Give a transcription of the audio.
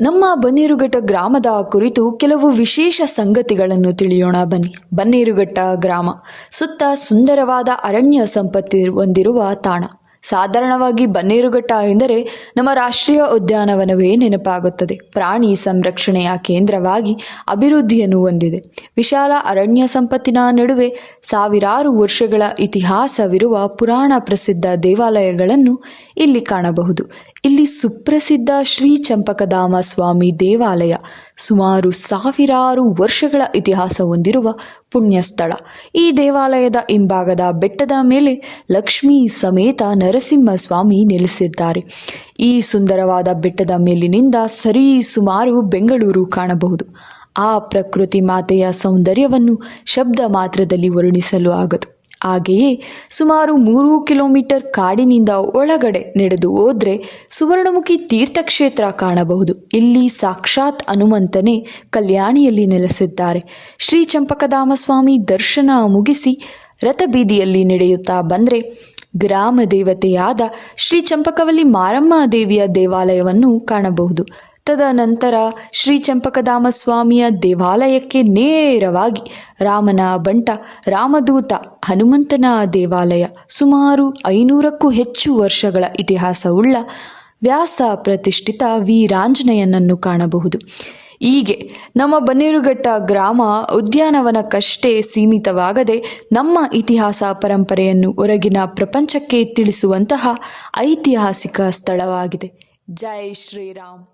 ನಮ್ಮ ಬನ್ನೇರುಘಟ್ಟ ಗ್ರಾಮದ ಕುರಿತು ಕೆಲವು ವಿಶೇಷ ಸಂಗತಿಗಳನ್ನು ತಿಳಿಯೋಣ ಬನ್ನಿ. ಬನ್ನೇರುಘಟ್ಟ ಗ್ರಾಮ ಸುತ್ತ ಸುಂದರವಾದ ಅರಣ್ಯ ಸಂಪತ್ತು ಹೊಂದಿರುವ ತಾಣ. ಸಾಧಾರಣವಾಗಿ ಬನ್ನೇರುಘಟ್ಟ ಎಂದರೆ ನಮ್ಮ ರಾಷ್ಟ್ರೀಯ ಉದ್ಯಾನವನವೇ ನೆನಪಾಗುತ್ತದೆ. ಪ್ರಾಣಿ ಸಂರಕ್ಷಣೆಯ ಕೇಂದ್ರವಾಗಿ ಅಭಿವೃದ್ಧಿಯನ್ನು ಹೊಂದಿದೆ. ವಿಶಾಲ ಅರಣ್ಯ ಸಂಪತ್ತಿನ ನಡುವೆ ಸಾವಿರಾರು ವರ್ಷಗಳ ಇತಿಹಾಸವಿರುವ ಪುರಾಣ ಪ್ರಸಿದ್ಧ ದೇವಾಲಯಗಳನ್ನು ಇಲ್ಲಿ ಕಾಣಬಹುದು. ಇಲ್ಲಿ ಸುಪ್ರಸಿದ್ಧ ಶ್ರೀ ಚಂಪಕಧಾಮ ಸ್ವಾಮಿ ದೇವಾಲಯ ಸುಮಾರು ಸಾವಿರಾರು ವರ್ಷಗಳ ಇತಿಹಾಸ ಹೊಂದಿರುವ ಪುಣ್ಯ ಸ್ಥಳ. ಈ ದೇವಾಲಯದ ಹಿಂಭಾಗದ ಬೆಟ್ಟದ ಮೇಲೆ ಲಕ್ಷ್ಮೀ ಸಮೇತ ನರಸಿಂಹಸ್ವಾಮಿ ನೆಲೆಸಿದ್ದಾರೆ. ಈ ಸುಂದರವಾದ ಬೆಟ್ಟದ ಮೇಲಿನಿಂದ ಸರಿ ಸುಮಾರು ಬೆಂಗಳೂರು ಕಾಣಬಹುದು. ಆ ಪ್ರಕೃತಿ ಮಾತೆಯ ಸೌಂದರ್ಯವನ್ನು ಶಬ್ದ ಮಾತ್ರದಲ್ಲಿ ವರ್ಣಿಸಲು ಆಗದು. ಹಾಗೆಯೇ ಸುಮಾರು 3 ಕಿಲೋಮೀಟರ್ ಕಾಡಿನಿಂದ ಒಳಗಡೆ ನಡೆದು ಹೋದರೆ ಸುವರ್ಣಮುಖಿ ತೀರ್ಥಕ್ಷೇತ್ರ ಕಾಣಬಹುದು. ಇಲ್ಲಿ ಸಾಕ್ಷಾತ್ ಹನುಮಂತನೇ ಕಲ್ಯಾಣಿಯಲ್ಲಿ ನೆಲೆಸಿದ್ದಾರೆ. ಶ್ರೀ ಚಂಪಕಧಾಮ ಸ್ವಾಮಿ ದರ್ಶನ ಮುಗಿಸಿ ರಥಬೀದಿಯಲ್ಲಿ ನಡೆಯುತ್ತಾ ಬಂದರೆ ಗ್ರಾಮ ದೇವತೆಯಾದ ಶ್ರೀ ಚಂಪಕವಲ್ಲಿ ಮಾರಮ್ಮ ದೇವಿಯ ದೇವಾಲಯವನ್ನು ಕಾಣಬಹುದು. ತದನಂತರ ಶ್ರೀ ಚಂಪಕಧಾಮ ಸ್ವಾಮಿಯ ದೇವಾಲಯಕ್ಕೆ ನೇರವಾಗಿ ರಾಮನ ಬಂಟ ರಾಮದೂತ ಹನುಮಂತನ ದೇವಾಲಯ, ಸುಮಾರು 500ಕ್ಕೂ ಹೆಚ್ಚು ವರ್ಷಗಳ ಇತಿಹಾಸವುಳ್ಳ ವ್ಯಾಸ ಪ್ರತಿಷ್ಠಿತ ವೀರಾಂಜನೇಯನನ್ನು ಕಾಣಬಹುದು. ಹೀಗೆ ನಮ್ಮ ಬನ್ನೇರುಘಟ್ಟ ಗ್ರಾಮ ಉದ್ಯಾನವನಕ್ಕಷ್ಟೇ ಸೀಮಿತವಾಗದೆ ನಮ್ಮ ಇತಿಹಾಸ ಪರಂಪರೆಯನ್ನು ಹೊರಗಿನ ಪ್ರಪಂಚಕ್ಕೆ ತಿಳಿಸುವಂತಹ ಐತಿಹಾಸಿಕ ಸ್ಥಳವಾಗಿದೆ. ಜೈ ಶ್ರೀರಾಮ್.